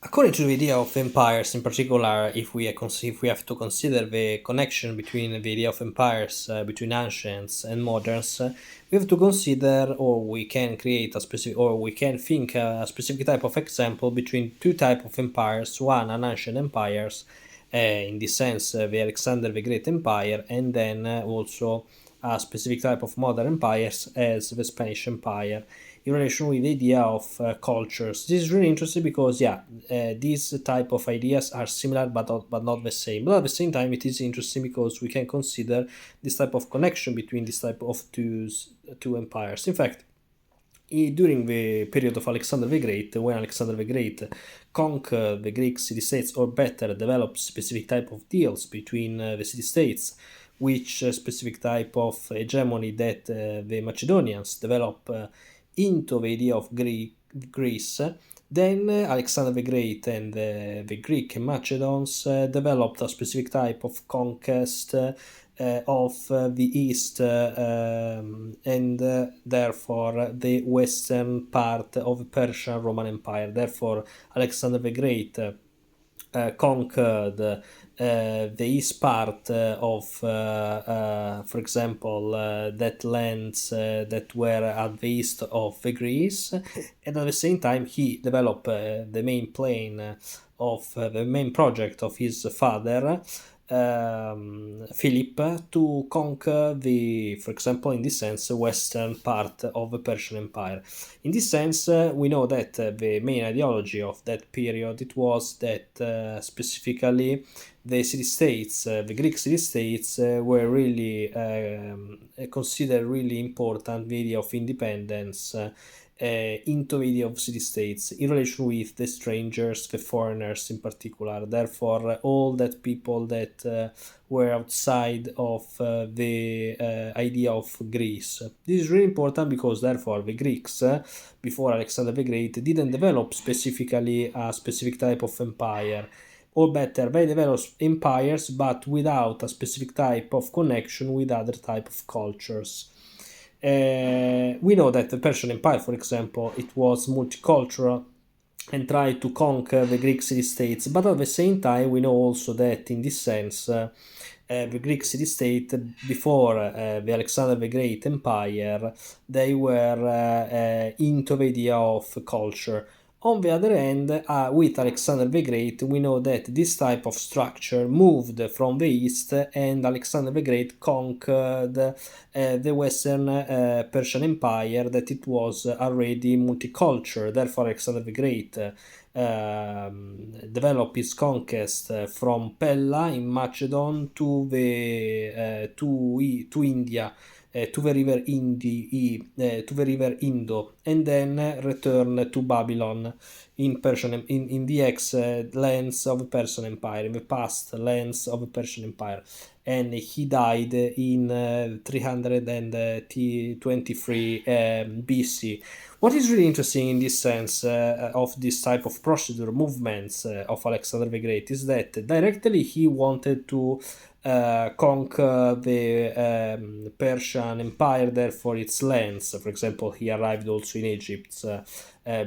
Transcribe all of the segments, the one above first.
According to the idea of empires, in particular, if we have to consider the connection between the idea of empires between ancients and moderns, we have to consider, or we can create a specific, or we can think a specific type of example between two type of empires. One, an ancient empires, in this sense, the Alexander the Great Empire, and then also a specific type of modern empires as the Spanish Empire in relation with the idea of cultures. This is really interesting because, yeah, these type of ideas are similar but not the same. But at the same time, it is interesting because we can consider this type of connection between this type of two empires. In fact, during the period of Alexander the Great, when Alexander the Great conquered the Greek city-states, or better, developed specific type of deals between the city-states, which specific type of hegemony that the Macedonians develop into the idea of Greece, then Alexander the Great and the Greek Macedons developed a specific type of conquest of the East and therefore the western part of the Persian Roman Empire. Therefore, Alexander the Great conquered the east part of, for example, that lands that were at the east of the Greece, and at the same time he developed the main plane of the main project of his father, Philip, to conquer the, for example, in this sense, western part of the Persian Empire. In this sense, we know that the main ideology of that period it was that specifically the city-states, the Greek city-states, were really considered really important the idea of independence into the idea of city-states in relation with the strangers, the foreigners in particular. Therefore, all that people that were outside of the idea of Greece. This is really important because, therefore, the Greeks, before Alexander the Great, didn't develop specifically a specific type of empire. Or better, they developed empires but without a specific type of connection with other type of cultures. We know that the Persian Empire, for example, it was multicultural and tried to conquer the Greek city-states, but at the same time we know also that in this sense the Greek city-state before the Alexander the Great Empire, they were into the idea of culture. On the other hand, with Alexander the Great, we know that this type of structure moved from the east, and Alexander the Great conquered the Western Persian Empire, that it was already multicultural. Therefore, Alexander the Great developed his conquest from Pella in Macedon to the to India, to the river Indo, and then return to Babylon in Persian in the ex lands of the Persian Empire, in the past lands of the Persian Empire, and he died in 323 BC. What is really interesting in this sense of this type of procedure movements of Alexander the Great is that directly he wanted to conquer the Persian Empire, therefore its lands. For example, he arrived also in Egypt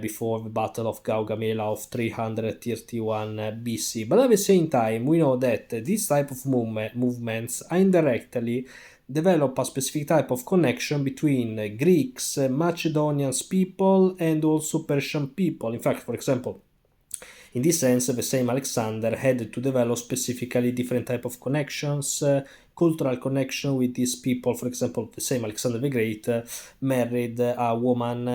before the Battle of Gaugamela of 331 BC. But at the same time, we know that this type of movements indirectly develop a specific type of connection between Greeks, Macedonians people, and also Persian people. In fact, for example, in this sense, the same Alexander had to develop specifically different type of connections, cultural connection with these people. For example, the same Alexander the Great married a woman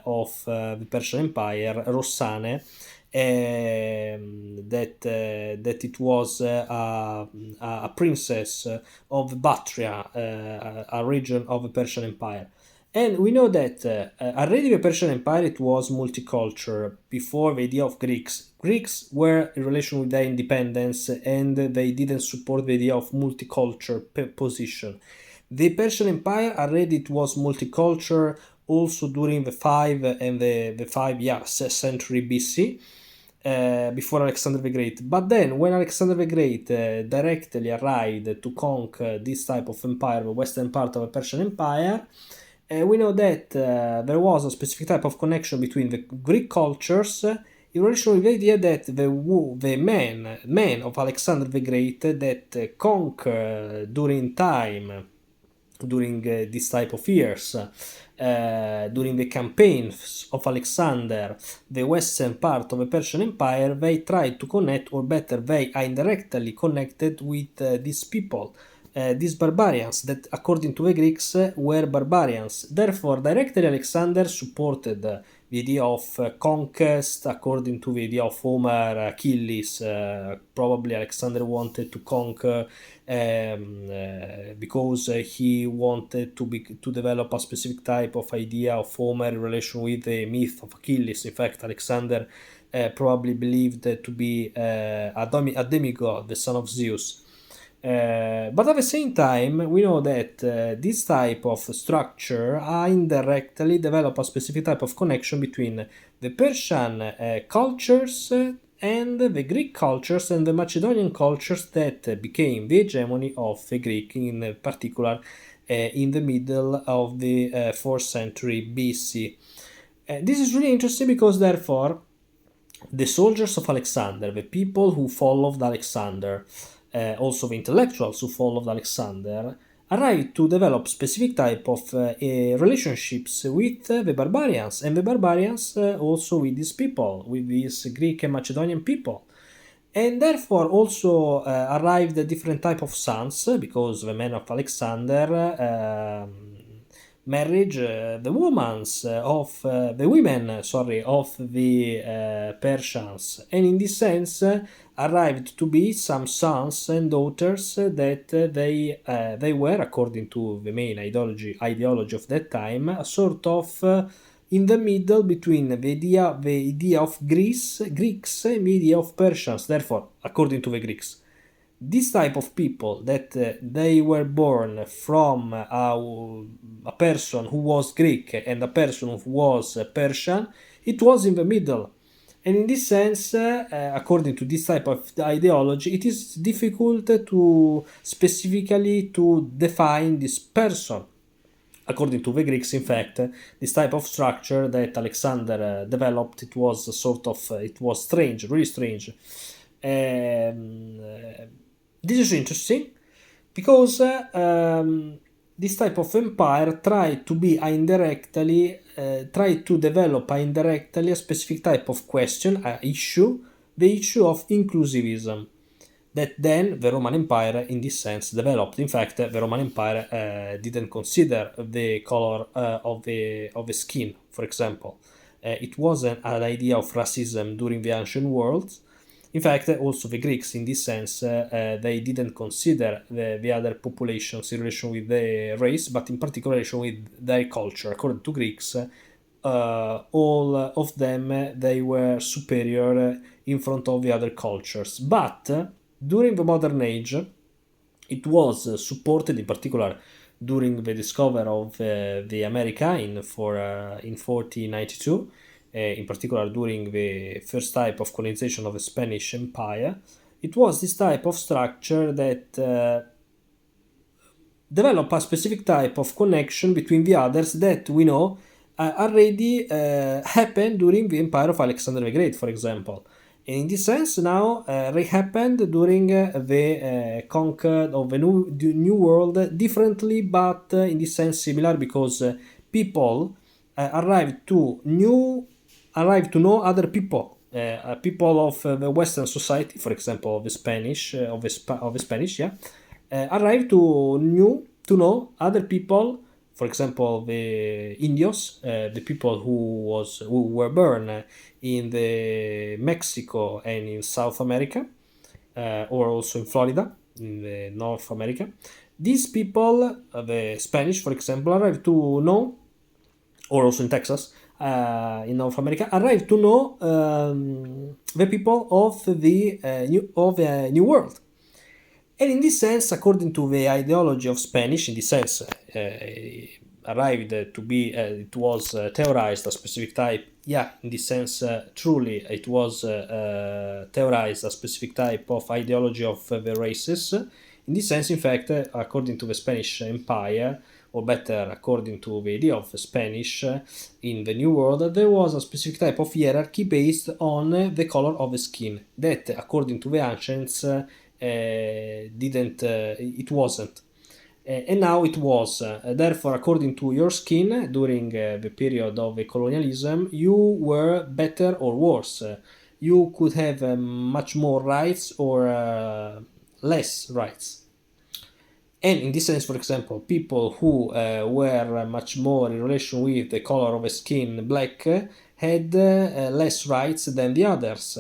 of the Persian Empire, Rossane, that it was a princess of Bactria, a region of the Persian Empire. And we know that already the Persian Empire it was multicultural before the idea of Greeks. Greeks were in relation with their independence and they didn't support the idea of multicultural position. The Persian Empire already it was multicultural also during the 5 and the 5 century BC. Before Alexander the Great. But then, when Alexander the Great directly arrived to conquer this type of empire, the western part of the Persian Empire, we know that there was a specific type of connection between the Greek cultures in relation with the idea that the man of Alexander the Great that conquer during time, during this type of years, during the campaigns of Alexander, the western part of the Persian Empire, they tried to connect, or better, they are indirectly connected with these people, these barbarians that, according to the Greeks, were barbarians. Therefore, directly Alexander supported the idea of conquest, according to the idea of Homer, Achilles. Probably Alexander wanted to conquer because he wanted to develop a specific type of idea of Homer in relation with the myth of Achilles. In fact, Alexander probably believed to be a demigod, the son of Zeus. But at the same time, we know that this type of structure indirectly develop a specific type of connection between the Persian cultures and the Greek cultures and the Macedonian cultures that became the hegemony of the Greek, in particular in the middle of the 4th century BC. This is really interesting because, therefore, the soldiers of Alexander, the people who followed Alexander, also the intellectuals who followed Alexander, arrived to develop specific type of relationships with the barbarians, and the barbarians also with these people, with these Greek and Macedonian people. And therefore also arrived a different type of sons, because the men of Alexander marriage the women of the Persians, and in this sense arrived to be some sons and daughters that they were, according to the main ideology of that time, a sort of in the middle between the idea of Greeks and the idea of Persians. Therefore, according to the Greeks, this type of people that they were born from a person who was Greek and a person who was Persian, it was in the middle. And in this sense, according to this type of ideology, it is difficult to specifically to define this person. According to the Greeks, in fact, this type of structure that Alexander developed, it was it was strange, really strange. This is interesting because this type of empire tried to be indirectly, tried to develop indirectly a specific type of question, issue, the issue of inclusivism, that then the Roman Empire in this sense developed. In fact, the Roman Empire didn't consider the color of the skin, for example. It wasn't an idea of racism during the ancient world. In fact, also the Greeks, in this sense, they didn't consider the other populations in relation with the race, but in particular in relation with their culture. According to Greeks, all of them, they were superior in front of the other cultures. But during the modern age, it was supported, in particular during the discovery of the America in 1492, in particular during the first type of colonization of the Spanish Empire. It was this type of structure that developed a specific type of connection between the others that we know already happened during the empire of Alexander the Great, for example. And in this sense, now they happened during the conquer of the new world differently, but in this sense similar, because people arrived to know other people, people of the Western society, for example, the Spanish, of the Spanish, arrived to know other people, for example, the Indios, the people who were born in the Mexico and in South America, or also in Florida, in the North America. These people, the Spanish, for example, arrived to know, or also in Texas, in North America, arrived to know the people of the New World. And in this sense, according to the ideology of Spanish, in this sense, arrived to be, it was theorized a specific type. Yeah, in this sense, truly, it was theorized a specific type of ideology of the races. In this sense, in fact, according to the Spanish Empire, or better, according to the idea of Spanish in the New World, there was a specific type of hierarchy based on the color of the skin that, according to the ancients, didn't it wasn't. And now it was. Therefore, according to your skin, during the period of the colonialism, you were better or worse. You could have much more rights or less rights. And in this sense, for example, people who were much more in relation with the color of the skin, black, had less rights than the others.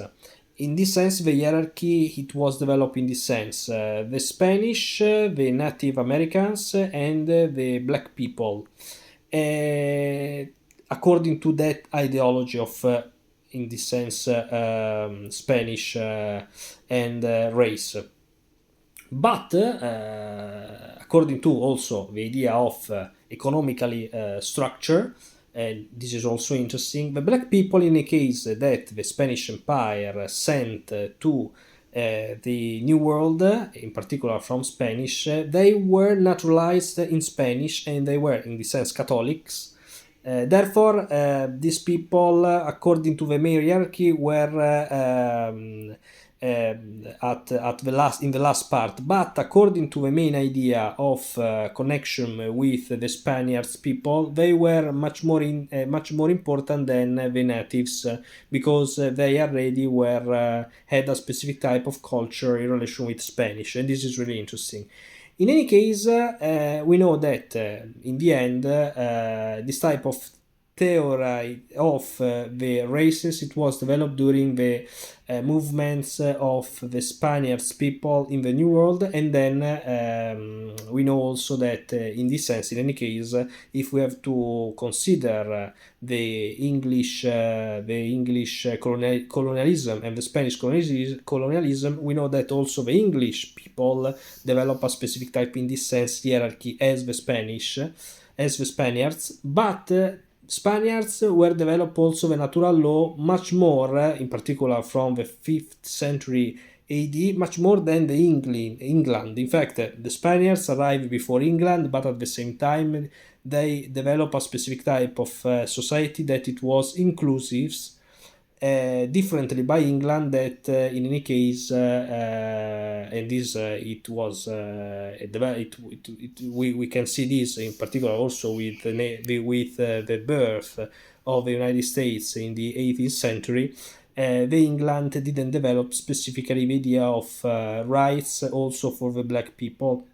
In this sense, the hierarchy it was developed in this sense: the Spanish, the Native Americans, and the black people. According to that ideology of, in this sense, Spanish and race. But according to also the idea of economically structure, and this is also interesting, the black people, in a case that the Spanish Empire sent to the New World, in particular from Spanish, they were naturalized in Spanish and they were, in this sense, Catholics. Therefore, these people, according to the main hierarchy, were at the last in the last part. But according to the main idea of connection with the Spaniards people, they were much more important than the natives, because they already were had a specific type of culture in relation with Spanish, and this is really interesting. In any case, we know that in the end, this type of theory of the races, it was developed during the movements of the Spaniards people in the New World, and then we know also that in this sense, in any case, if we have to consider the English colonialism and the Spanish colonialism, we know that also the English people develop a specific type, in this sense, hierarchy as the Spaniards, but Spaniards were developed also the natural law much more, in particular from the 5th century AD, much more than the England. In fact, the Spaniards arrived before England, but at the same time they developed a specific type of society that it was inclusive, differently by England, that in any case, and this it was we can see this in particular also with the birth of the United States in the 18th century. The England didn't develop specifically the idea of rights also for the black people,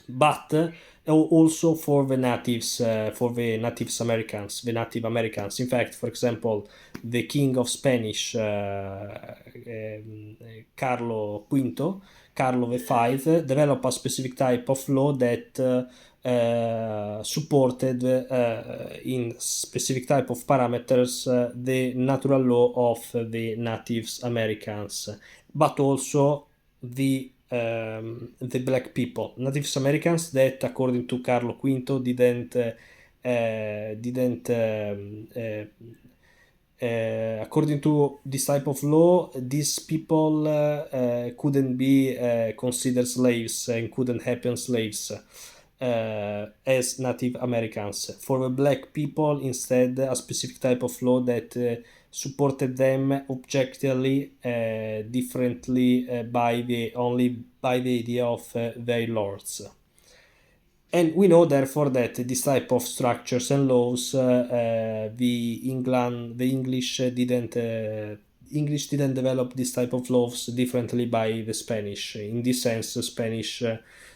but also for the natives, for the Native Americans. In fact, for example, the king of Spanish, Carlo V, developed a specific type of law that supported in specific type of parameters the natural law of the Native Americans, but also the black people, Native Americans, that according to Carlo V didn't according to this type of law, these people couldn't be considered slaves and couldn't happen slaves as Native Americans. For the black people, instead, a specific type of law that supported them objectively, differently by the idea of their lords. And we know therefore that this type of structures and laws, the English didn't develop this type of laws differently by the Spanish. In this sense,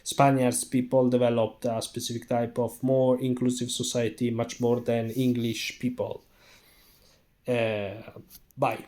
Spaniards people developed a specific type of more inclusive society much more than English people. Bye.